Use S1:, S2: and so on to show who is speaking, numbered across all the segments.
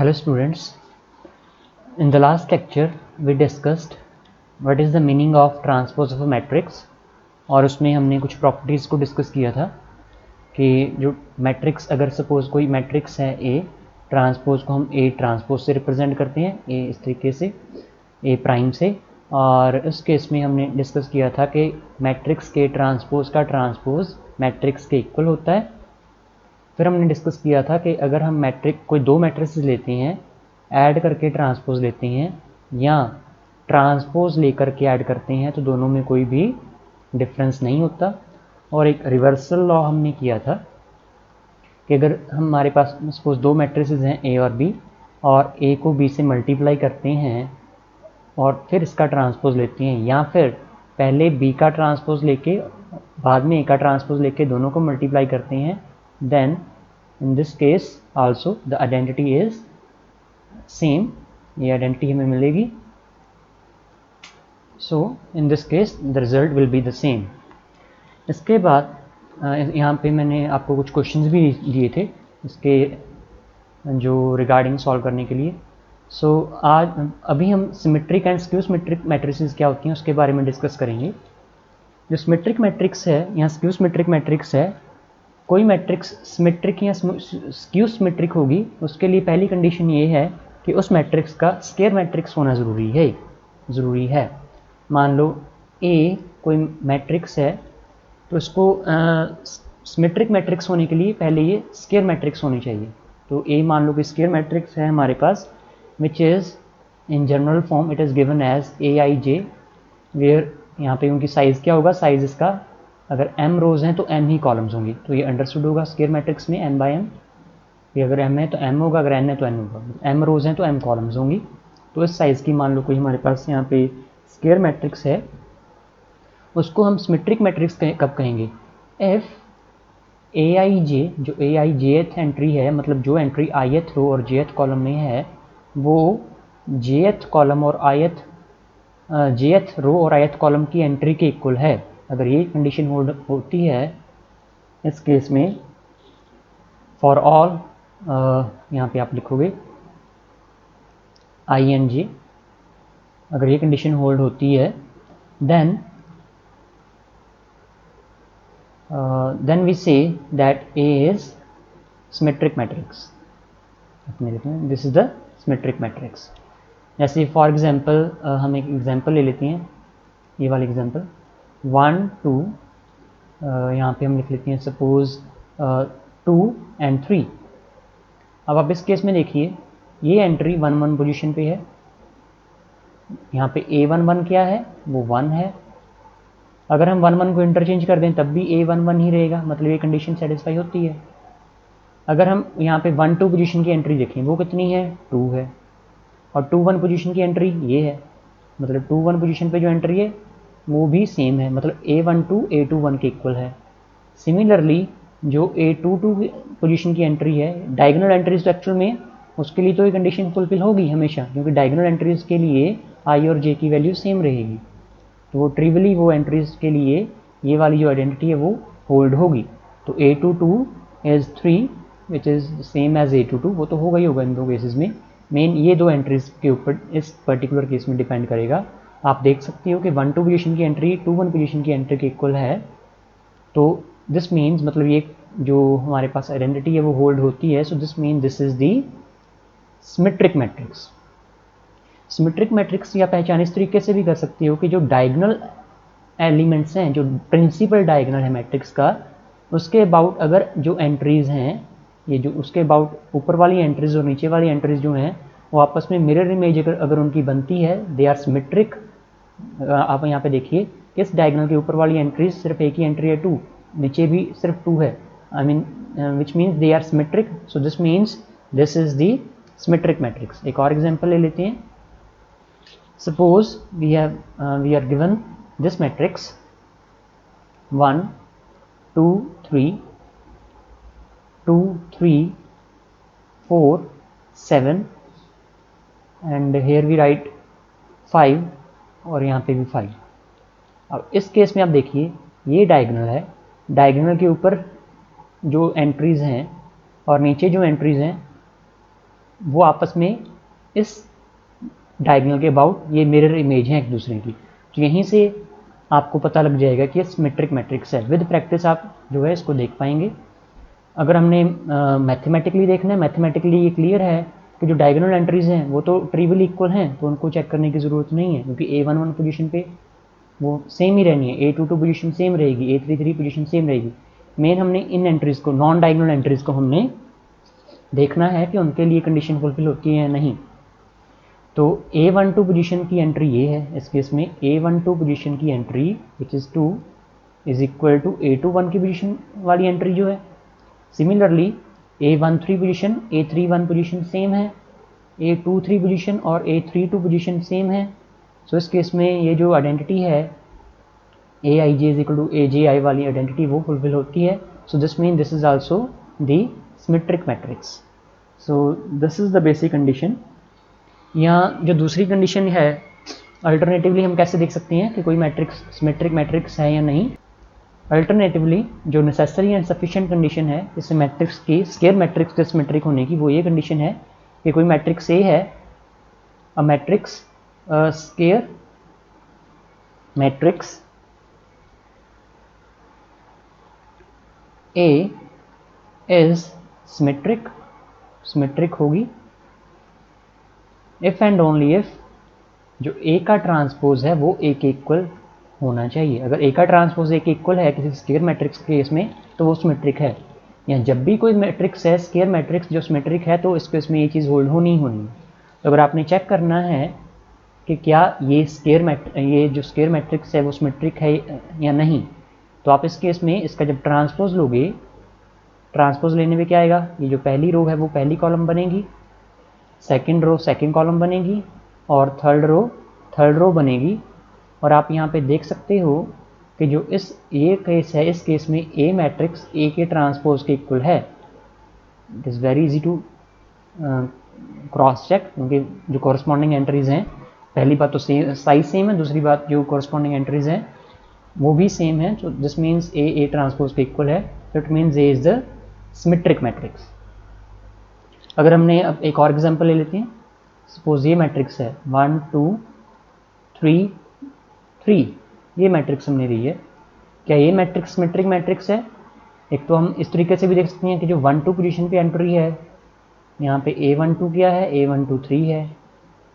S1: Hello students, in the last lecture we discussed what is the meaning of transpose of a matrix और उसमें हमने कुछ properties को discuss किया था कि जो मैट्रिक्स अगर सपोज कोई मैट्रिक्स है ए ट्रांसपोज को हम ए ट्रांसपोज से रिप्रेजेंट करते हैं ए इस तरीके से ए प्राइम से। और उस केस में हमने डिस्कस किया था कि मैट्रिक्स के ट्रांसपोज का ट्रांसपोज मैट्रिक्स के इक्वल होता है। फिर हमने डिस्कस किया था कि अगर हम कोई दो मैट्रिक्स लेते हैं ऐड करके ट्रांसपोज लेते हैं या ट्रांसपोज लेकर के ऐड करते हैं तो दोनों में कोई भी डिफरेंस नहीं होता। और एक रिवर्सल लॉ हमने किया था कि अगर हमारे पास सपोज दो मैट्रिसेस हैं ए और बी और ए को बी से मल्टीप्लाई करते हैं और फिर इसका ट्रांसपोज लेते हैं या फिर पहले बी का ट्रांसपोज लेके बाद में ए का ट्रांसपोज लेके दोनों को मल्टीप्लाई करते हैं, then in this case also the identity is same, ये identity हमें मिलेगी। so in this case the result will be the same। इसके बाद यहाँ पे मैंने आपको कुछ क्वेश्चंस भी दिए थे इसके जो रिगार्डिंग सॉल्व करने के लिए। अभी हम symmetric and skew symmetric matrices क्या होती हैं उसके बारे में डिस्कस करेंगे। जो सिमेट्रिक मैट्रिक्स है या स्क्यू सिमेट्रिक मैट्रिक्स है, कोई मैट्रिक्स सिमेट्रिक या स्क्यू सिमेट्रिक होगी उसके लिए पहली कंडीशन ये है कि उस मैट्रिक्स का स्क्वायर मैट्रिक्स होना ज़रूरी है। मान लो ए कोई मैट्रिक्स है तो इसको सिमेट्रिक मैट्रिक्स होने के लिए पहले ये स्क्वायर मैट्रिक्स होनी चाहिए। तो ए मान लो कि स्क्वायर मैट्रिक्स है हमारे पास which is in general form it is given as A I J, where यहाँ पे उनकी साइज़ क्या होगा, साइज़ इसका अगर m रोज़ हैं तो m ही कॉलम्स होंगी। तो ये अंडरस्टूड होगा स्क्वायर मैट्रिक्स में m बाय m, ये अगर m है तो m होगा, अगर n है तो n होगा। m रोज़ हैं तो m कॉलम्स होंगी। तो इस साइज़ की मान लो कोई हमारे पास यहाँ पे स्क्वायर मैट्रिक्स है, उसको हम सिमेट्रिक मैट्रिक्स कब कहेंगे, इफ़ ए आई जे, जो ए आई जेथ एंट्री है, मतलब जो एंट्री ith रो और jth कॉलम में है वो jth कॉलम और jth रो और ith कॉलम की एंट्री के इक्वल है। अगर ये कंडीशन होल्ड होती है इस केस में फॉर ऑल, यहाँ पे आप लिखोगे आई एन जे, अगर ये कंडीशन होल्ड होती है then we say that A is symmetric matrix. अपने लिखते हैं this is the symmetric matrix. जैसे फॉर एग्जांपल हम एक एग्जांपल ले लेते हैं, ये वाली एग्जांपल 1 2, यहाँ पे हम लिख लेते हैं सपोज 2 and 3। अब आप इस केस में देखिए ये एंट्री 1 1 पोजीशन पे है, यहाँ पे A11 क्या है वो 1 है। अगर हम 1 1 को इंटरचेंज कर दें तब भी A11 ही रहेगा, मतलब ये कंडीशन सेटिस्फाई होती है। अगर हम यहाँ पे 1 2 पोजीशन की एंट्री देखें वो कितनी है 2 है, और 2 1 पोजीशन की एंट्री ये है, मतलब 2 1 पोजीशन पे जो एंट्री है वो भी सेम है, मतलब A12 A21 के इक्वल है। सिमिलरली जो A22 पोजीशन की एंट्री है डायगोनल एंट्रीज एक्चुअल में उसके लिए तो ये कंडीशन फुलफिल होगी हमेशा, क्योंकि डायगोनल एंट्रीज के लिए आई और जे की वैल्यू सेम रहेगी। तो वो ट्रिवली वो एंट्रीज के लिए ये वाली जो आइडेंटिटी है वो होल्ड होगी। तो A22 is 3 which is same as A22, वो तो होगा ही होगा इन दो केसेस में। मेन ये दो एंट्रीज के ऊपर इस पर्टिकुलर केस में डिपेंड करेगा। आप देख सकते हो कि 1 2 पोजीशन की एंट्री 2 1 पोजीशन की एंट्री के इक्वल है। तो दिस मीन्स मतलब ये जो हमारे पास आइडेंटिटी है वो होल्ड होती है। So this mean this is the symmetric matrix. Symmetric matrix या पहचान इस तरीके से भी कर सकते हो कि जो डायगोनल एलिमेंट्स हैं, जो प्रिंसिपल डायगोनल है मैट्रिक्स का, उसके अबाउट अगर जो एंट्रीज हैं ये जो उसके अबाउट ऊपर वाली एंट्रीज और नीचे वाली एंट्रीज जो हैं वो आपस में मिरर इमेज अगर उनकी बनती है दे आर सिमेट्रिक। आप यहाँ पे देखिए इस डायगोनल के ऊपर वाली एंट्रीज सिर्फ एक ही एंट्री है 2, नीचे भी सिर्फ 2 है, I mean which means they are symmetric. So this means this is the symmetric matrix. एक और एग्जांपल ले लेते हैं। Suppose we are given this matrix 1 2 3 2 3 4 7 and here we write 5 और यहाँ पे भी 5। अब इस केस में आप देखिए ये डायगोनल है, डायगोनल के ऊपर जो एंट्रीज़ हैं और नीचे जो एंट्रीज़ हैं वो आपस में इस डायगोनल के अबाउट ये मिरर इमेज हैं एक दूसरे की। तो यहीं से आपको पता लग जाएगा कि ये सिमेट्रिक मैट्रिक्स है। विद प्रैक्टिस आप जो है इसको देख पाएंगे। अगर हमने मैथमेटिकली देखना है, मैथमेटिकली ये क्लियर है कि जो डायगोनल एंट्रीज हैं वो तो ट्रिवियली इक्वल हैं, तो उनको चेक करने की ज़रूरत नहीं है, क्योंकि A11 पोजीशन पे वो सेम ही रहनी है, A22 पोजीशन सेम रहेगी, A33 पोजीशन सेम रहेगी। मेन हमने इन एंट्रीज को, नॉन डायगोनल एंट्रीज को हमने देखना है कि उनके लिए कंडीशन फुलफिल होती है या नहीं। तो A12 पोजीशन की एंट्री ये है इस केस में, A12 पोजीशन की entry which is 2 is equal to A21 की पोजीशन वाली एंट्री जो है। Similarly A13 position, A31 position same है, A23 पोजीशन और A32 पोजीशन सेम है। सो इस केस में ये जो आइडेंटिटी है Aij is equal to Abi वाली आइडेंटिटी वो फुलफिल होती है। So this mean this is also the symmetric matrix. So this is the basic condition. यहाँ जो दूसरी कंडीशन है, अल्टरनेटिवली हम कैसे देख सकते हैं कि कोई मैट्रिक्स सिमेट्रिक मैट्रिक्स है या नहीं। अल्टरनेटिवली जो नेसेसरी एंड सफिशिएंट कंडीशन है इस मैट्रिक्स की, स्केयर मैट्रिक्स के सिमेट्रिक होने की, वो ये कंडीशन है कि कोई मैट्रिक्स ए है, a matrix square matrix A is symmetric होगी इफ एंड ओनली इफ जो ए का ट्रांसपोज है वो ए के इक्वल होना चाहिए। अगर ए का ट्रांसपोज ए के इक्वल है किसी स्केयर मैट्रिक्स के केस में तो वो सिमेट्रिक है। या जब भी कोई मैट्रिक्स है स्केयर मैट्रिक्स जो सिमेट्रिक है तो इस केस में ये चीज़ होल्ड होनी ही होनी। तो अगर आपने चेक करना है कि क्या ये जो स्केयर मैट्रिक्स है वो सिमेट्रिक है या नहीं, तो आप इस केस में इसका जब ट्रांसपोज लोगे, ट्रांसपोज लेने में क्या आएगा, ये जो पहली रो है वो पहली कॉलम बनेगी, सेकंड रो सेकंड कॉलम बनेगी और थर्ड रो बनेगी। और आप यहाँ पे देख सकते हो कि जो ये केस है इस केस में ए मैट्रिक्स ए के ट्रांसपोज के इक्वल है। It is very easy to cross check, क्योंकि जो कॉरस्पॉन्डिंग एंट्रीज हैं, पहली बात तो साइज सेम है, दूसरी बात जो कॉरस्पॉन्डिंग एंट्रीज हैं वो भी सेम है। तो दिस मीन्स ए ट्रांसपोज के इक्वल है, तो it means A is the symmetric matrix. अगर हमने अब एक और एग्जांपल ले लेते हैं, सपोज ये मैट्रिक्स है 1 2 3 3, ये मैट्रिक्स हमने ली है। क्या ये मैट्रिक्स सिमेट्रिक मैट्रिक्स है? एक तो हम इस तरीके से भी देख सकते हैं कि जो 1 2 पोजीशन पे एंट्री है, यहाँ पे A12 क्या है, A12 3 है,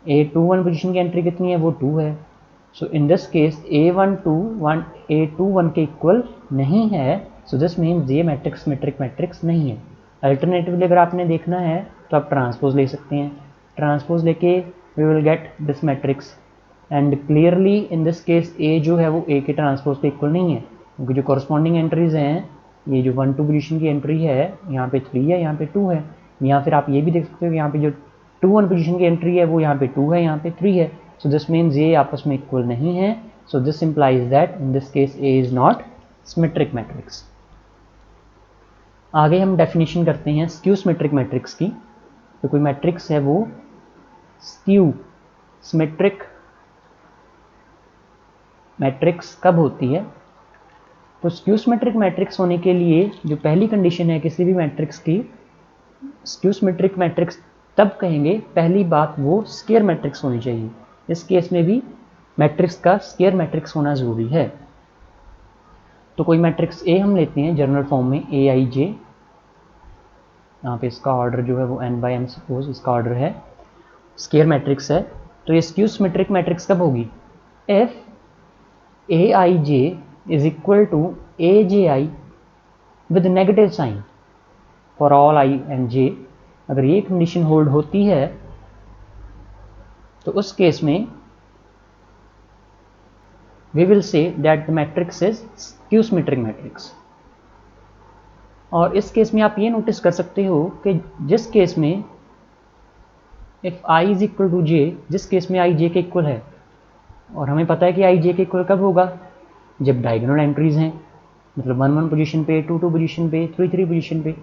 S1: A21 पोजीशन की एंट्री कितनी है, वो 2 है। So in this case A21 के इक्वल नहीं है, सो दिस मीन्स ये मैट्रिक्स सिमेट्रिक मैट्रिक्स नहीं है। अल्टरनेटिवली अगर आपने देखना है तो आप ट्रांसपोज ले सकते हैं, ट्रांसपोज लेके we will get this matrix. And clearly in this case A जो है वो ए के ट्रांसपोज के इक्वल नहीं है, क्योंकि जो कॉरस्पॉन्डिंग एंट्रीज हैं, ये जो 1 2 पोजीशन की एंट्री है यहाँ पे 3 है, यहाँ पे 2 है। या फिर आप ये भी देख सकते हो कि यहाँ पे जो 2 1 पोजीशन की एंट्री है वो यहाँ पे 2 है, यहाँ पे 3 है। सो दिस मीन्स ये आपस में इक्वल नहीं है। So this implies that in this case A is not symmetric matrix. आगे हम डेफिनेशन करते हैं स्क्यू सिमेट्रिक मैट्रिक्स की। तो कोई मैट्रिक्स है वो स्क्यू सिमेट्रिक मैट्रिक्स कब होती है? तो स्क्यू सिमेट्रिक मैट्रिक्स होने के लिए जो पहली कंडीशन है किसी भी मैट्रिक्स की, स्क्यू सिमेट्रिक मैट्रिक्स तब कहेंगे, पहली बात वो स्केयर मैट्रिक्स होनी चाहिए। इस केस में भी मैट्रिक्स का स्केयर मैट्रिक्स होना ज़रूरी है। तो कोई मैट्रिक्स ए हम लेते हैं जनरल फॉर्म में Aij, यहाँ पे इसका ऑर्डर जो है वो n/m सपोज इसका ऑर्डर है, स्केयर मैट्रिक्स है। तो ये स्क्यू सिमेट्रिक मैट्रिक्स कब होगी? If Aij is equal to Aj with negative sign for all i and j। अगर ये कंडीशन होल्ड होती है तो उस केस में we will say that the matrix is skew symmetric matrix. और इस केस में आप ये नोटिस कर सकते हो कि जिस केस में if i is equal to j, जिस केस में i j के इक्वल है, और हमें पता है कि i j के इक्वल कब होगा, जब डायगोनल एंट्रीज हैं, मतलब 1 1 पोजीशन पे, 2 2 पोजीशन पे, 3 3 पोजीशन पे,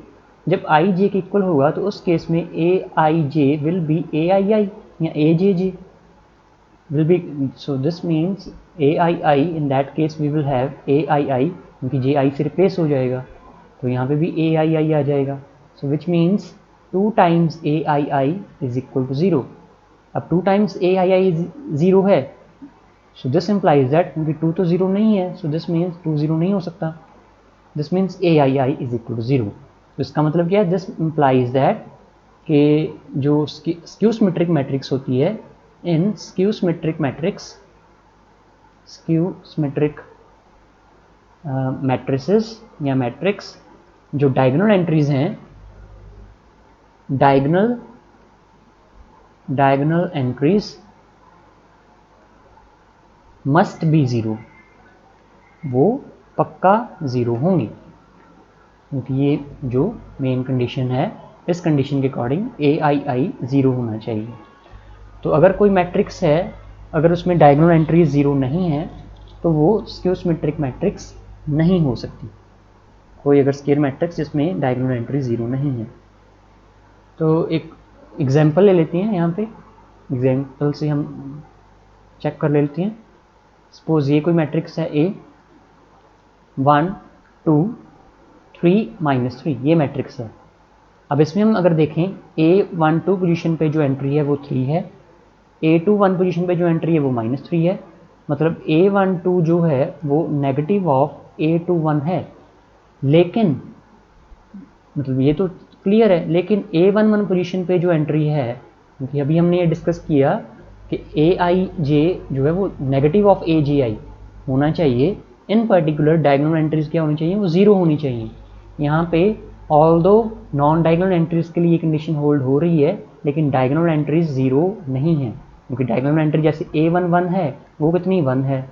S1: जब i j के इक्वल होगा तो उस केस में Aij विल बी Aii या Ajj will be, so this means Aii in that case we will have Aii, क्योंकि Ji से रिप्लेस हो जाएगा तो यहाँ पे भी Aii आ जाएगा। So which means 2 times A I I is equal to 0। अब 2 टाइम्स ए आई आई 0 है, सो दिस इम्प्लाइज दैट, क्योंकि 2 तो 0 नहीं है, सो दिस मीन्स 2 0 नहीं हो सकता, this means A I I is equal to 0। तो इसका मतलब क्या है, दिस इम्प्लाइज दैट कि जो स्क्यू सिमेट्रिक मैट्रिक्स होती है, इन स्क्यू सिमेट्रिक मैट्रिसेस या मैट्रिक्स, जो डायगोनल एंट्रीज हैं, डायगोनल एंट्रीज मस्ट बी 0, वो पक्का 0 होंगी, क्योंकि ये जो मेन कंडीशन है, इस कंडीशन के अकॉर्डिंग ए आई आई 0 होना चाहिए। तो अगर कोई मैट्रिक्स है, अगर उसमें डायगोनल एंट्रीज 0 नहीं है, तो वो स्क्यू सिमेट्रिक मैट्रिक्स नहीं हो सकती। कोई अगर स्क्वायर मैट्रिक्स जिसमें डायगोनल एंट्री 0 नहीं है। तो एक एग्जांपल ले लेते हैं, यहाँ पे एग्जांपल से हम चेक कर लेते हैं। सपोज ये कोई मैट्रिक्स है ए 1 2 3 -3, ये मैट्रिक्स है। अब इसमें हम अगर देखें, A12 पोजीशन पे जो एंट्री है वो 3 है, A21 पोजीशन पे जो एंट्री है वो -3 है, मतलब A12 जो है वो नेगेटिव ऑफ A21 है। लेकिन मतलब ये तो क्लियर है, लेकिन A11 पोजीशन पे जो एंट्री है, क्योंकि अभी हमने ये डिस्कस किया कि AIJ जो है वो नेगेटिव ऑफ AGI होना चाहिए। इन पर्टिकुलर डायगोनल एंट्रीज क्या होनी चाहिए, वो 0 होनी चाहिए। यहाँ पे ऑल्दो नॉन डायगोनल एंट्रीज के लिए ये कंडीशन होल्ड हो रही है, लेकिन डायगोनल एंट्रीज 0 नहीं है, क्योंकि डायगोनल एंट्री जैसे A11 है वो कितनी 1 है,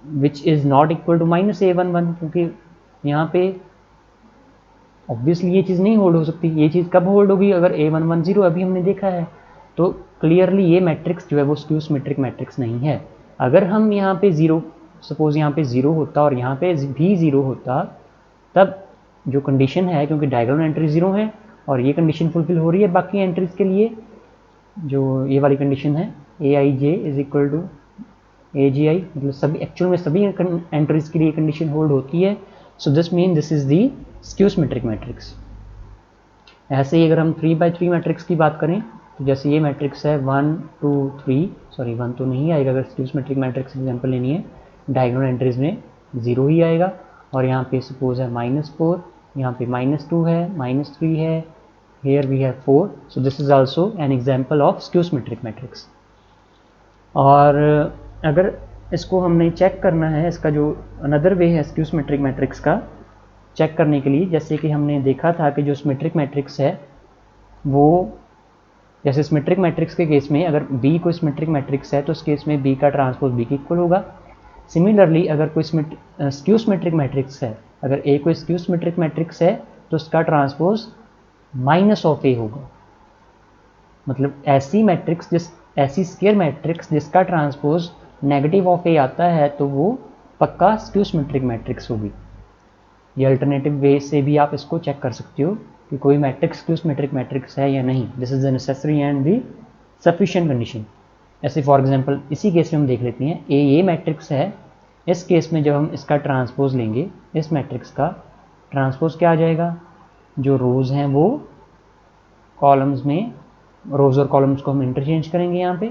S1: which is not equal to -A11, क्योंकि यहाँ पे ऑब्वियसली ये चीज़ नहीं होल्ड हो सकती। ये चीज़ कब होल्ड होगी, अगर A11 0, अभी हमने देखा है। तो क्लियरली ये मैट्रिक्स जो है वो स्क्यू सिमेट्रिक मैट्रिक्स नहीं है। अगर हम यहाँ पे 0, सपोज यहाँ पे 0 होता और यहाँ पे भी 0 होता, तब जो कंडीशन है, क्योंकि डायगोनल एंट्री 0 है और ये कंडीशन फुलफिल हो रही है बाकी एंट्रीज के लिए, जो ये वाली कंडीशन है AIJ is equal to AGI, मतलब सभी एक्चुअल में सभी एंट्रीज के लिए कंडीशन होल्ड होती है। So this mean this is the skew symmetric matrix. ऐसे ही अगर हम 3x3 मैट्रिक्स की बात करें, तो जैसे ये मैट्रिक्स है 1 2 3, सॉरी 1 तो नहीं आएगा, अगर स्क्यू सिमेट्रिक मैट्रिक्स एग्जांपल लेनी है, डायगोनल एंट्रीज में 0 ही आएगा। और यहाँ पे सपोज है -4, यहाँ पे -2 है, -3 है, here we have 4, so this is also an example of skew symmetric matrix। और अगर इसको हमने चेक करना है, इसका जो अनदर वे है स्क्यू सिमेट्रिक मैट्रिक्स का चेक करने के लिए, जैसे कि हमने देखा था कि जो सिमेट्रिक मैट्रिक्स है वो, जैसे सिमेट्रिक मैट्रिक्स के केस में अगर B कोई सिमेट्रिक मैट्रिक्स है तो उस केस में B का ट्रांसपोज B के इक्वल होगा। सिमिलरली अगर कोई स्क्यू सिमेट्रिक मैट्रिक्स है, अगर A कोई स्क्यू सिमेट्रिक मैट्रिक्स है तो उसका ट्रांसपोज -A होगा। मतलब ऐसी मैट्रिक्स ऐसी स्क्वायर मैट्रिक्स जिसका ट्रांसपोज नेगेटिव ऑफ A आता है तो वो पक्का स्क्यू सिमेट्रिक मैट्रिक्स होगी। ये अल्टरनेटिव वे से भी आप इसको चेक कर सकते हो कि कोई मैट्रिक्स स्क्यू सिमेट्रिक मैट्रिक्स है या नहीं। This is the necessary and the sufficient condition. ऐसे फॉर एग्जांपल इसी केस में हम देख लेते हैं, ये मैट्रिक्स है, इस केस में जब हम इसका ट्रांसपोज लेंगे, इस मैट्रिक्स का ट्रांसपोज क्या आ जाएगा, जो रोज़ हैं वो कॉलम्स में, रोज़ और कॉलम्स को हम इंटरचेंज करेंगे। यहाँ पे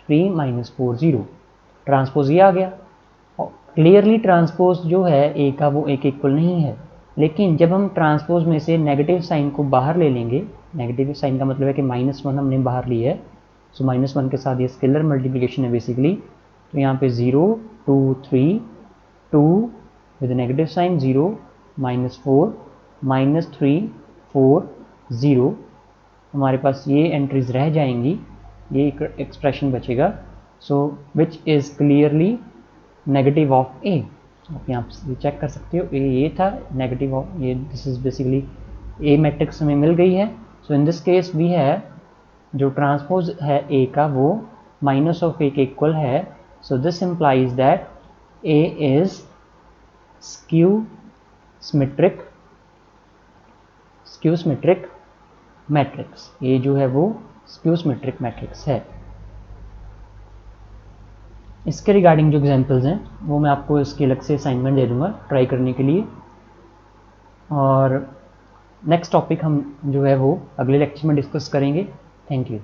S1: 3 -4 0, ट्रांसपोज ये आ गया। क्लियरली ट्रांसपोज जो है ए का वो एक इक्वल नहीं है, लेकिन जब हम ट्रांसपोज में से नेगेटिव साइन को बाहर ले लेंगे, नेगेटिव साइन का मतलब है कि -1 हमने बाहर ली है, सो -1 के साथ ये स्केलर मल्टीप्लिकेशन है बेसिकली। तो यहाँ पे 0 2 3 2 विद नेगेटिव साइन 0 -4 -3 4 0, हमारे पास ये एंट्रीज रह जाएंगी, ये एक्सप्रेशन बचेगा। So which is clearly negative of A. आप यहाँ से चेक कर सकते हो, ये था नेगेटिव ऑफ ये, this is basically A matrix हमें मिल गई है। So in this case we है जो ट्रांसपोज है ए का वो -A के इक्वल है। So this implies that A is skew symmetric matrix. ये जो है वो स्क्यू सिमेट्रिक मैट्रिक्स है। इसके रिगार्डिंग जो एग्जांपल्स हैं वो मैं आपको इसके अलग से असाइनमेंट दे दूंगा ट्राई करने के लिए। और नेक्स्ट टॉपिक हम जो है वो अगले लेक्चर में डिस्कस करेंगे। Thank you.